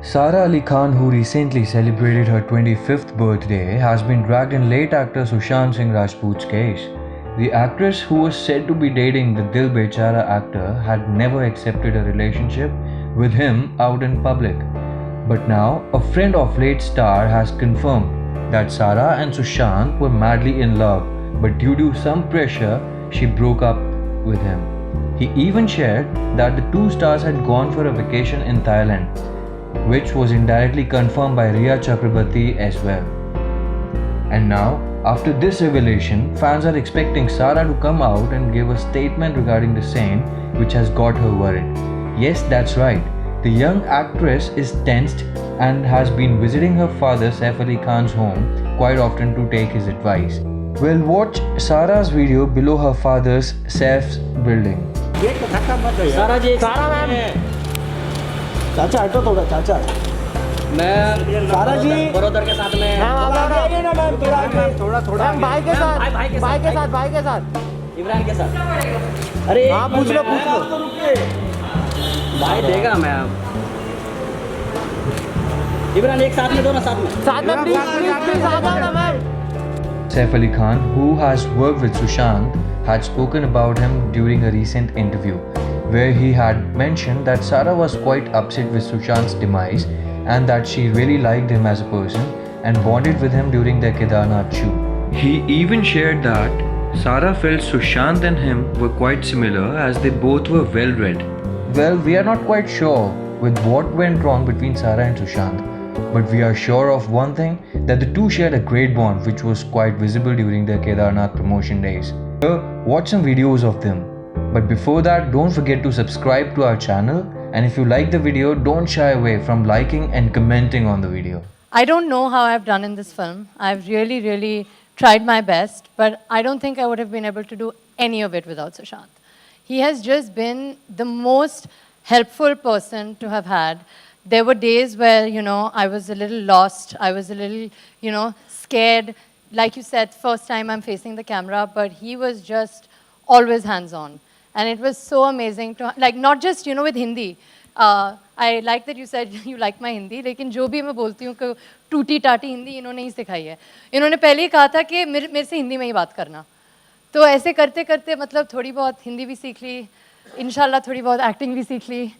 Sara Ali Khan, who recently celebrated her 25th birthday, has been dragged in late actor Sushant Singh Rajput's case. The actress, who was said to be dating the Dil Bechara actor, had never accepted a relationship with him out in public. But now, a friend of late star has confirmed that Sara and Sushant were madly in love, but due to some pressure, she broke up with him. He even shared that the two stars had gone for a vacation in Thailand, which was indirectly confirmed by Rhea Chakrabarti as well. And now, after this revelation, fans are expecting Sara to come out and give a statement regarding the same, which has got her worried. Yes, that's right. The young actress is tensed and has been visiting her father Saif Ali Khan's home quite often to take his advice. We'll watch Sara's video below her father's Saif's building. सारा जी सारा ma'am चाचा हटो थोड़ा चाचा ma'am सारा जी बरोदर के साथ में आइए ना मैम थोड़ा आगे थोड़ा थोड़ा भाई के साथ भाई के साथ इमरान के साथ अरे हाँ पूछ लो भाई देगा मैम इमरान एक साथ में दो ना साथ में प्लीज आ जाओ ना ma'am Saif Ali Khan, who has worked with Sushant, had spoken about him during a recent interview, where he had mentioned that Sara was quite upset with Sushant's demise and that she really liked him as a person and bonded with him during their Kedarnath shoot. He even shared that Sara felt Sushant and him were quite similar as they both were well read. Well, we are not quite sure with what went wrong between Sara and Sushant, but we are sure of one thing, that the two shared a great bond which was quite visible during their Kedarnath promotion days. Here, watch some videos of them. But before that, don't forget to subscribe to our channel, and if you like the video, don't shy away from liking and commenting on the video. I don't know how I've done in this film. I've really tried my best, but I don't think I would have been able to do any of it without Sushant. He has just been the most helpful person to have had. There were days where, I was a little lost. I was a little, scared. Like you said, first time I'm facing the camera, but he was just always hands-on. And it was so amazing to, not just, with Hindi. I like that you said you like my Hindi, लेकिन जो भी मैं बोलती हूँ कि टूटी टाटी हिंदी इन्होंने ही सिखाई है. इन्होंने पहले ही कहा था कि मेरे से हिंदी में ही बात करना. तो ऐसे करते करते मतलब थोड़ी बहुत हिंदी भी सीख ली, इंशाल्लाह थोड़ी बहुत एक्टिंग भी सीख ली.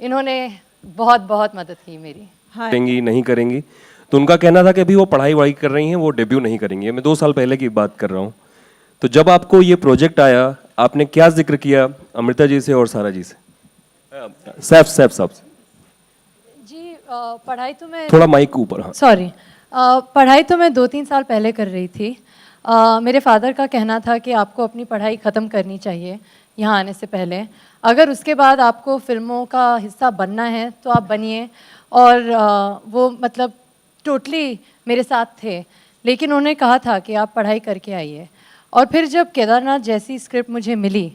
इन्होंने बहुत मदद की मेरी. करेंगी नहीं करेंगी, तो उनका कहना था कि अभी वो पढ़ाई कर रही हैं, वो डेब्यू नहीं करेंगी. मैं 2 साल पहले की बात कर रहा हूँ. तो जब आपको ये प्रोजेक्ट आया, आपने क्या जिक्र किया अमृता जी से और सारा जी से? सैफ साहब से. जी पढ़ाई तो मैं थोड़ा माइक ऊपर. हाँ सॉरी. पढ़ाई तो मैं 2-3 साल पहले कर रही थी. मेरे फादर का कहना था कि आपको अपनी पढ़ाई ख़त्म करनी चाहिए यहाँ आने से पहले. अगर उसके बाद आपको फिल्मों का हिस्सा बनना है तो आप बनिए. और वो मतलब टोटली मेरे साथ थे, लेकिन उन्होंने कहा था कि आप पढ़ाई करके आइए. और फिर जब केदारनाथ जैसी स्क्रिप्ट मुझे मिली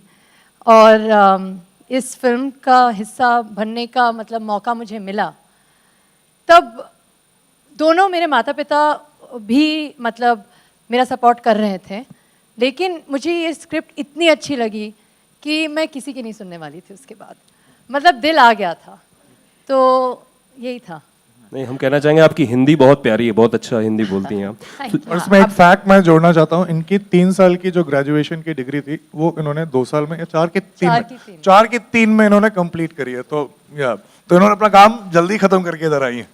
और इस फिल्म का हिस्सा बनने का मतलब मौका मुझे मिला, तब दोनों मेरे माता पिता भी मतलब मेरा सपोर्ट कर रहे थे. लेकिन मुझे ये स्क्रिप्ट इतनी अच्छी लगी कि मैं किसी की नहीं सुनने वाली थी उसके बाद. मतलब दिल आ गया था. तो यही था. नहीं, हम कहना चाहेंगे आपकी हिंदी बहुत प्यारी है, बहुत अच्छा हिंदी बोलती हैं आप. और इसमें एक फैक्ट मैं जोड़ना चाहता हूँ. इनकी 3 साल की जो ग्रेजुएशन की डिग्री थी वो इन्होंने 2 साल में या 4 के 3 में इन्होंने कंप्लीट करी है. तो इन्होंने अपना काम जल्दी खत्म करके इधर आई हैं.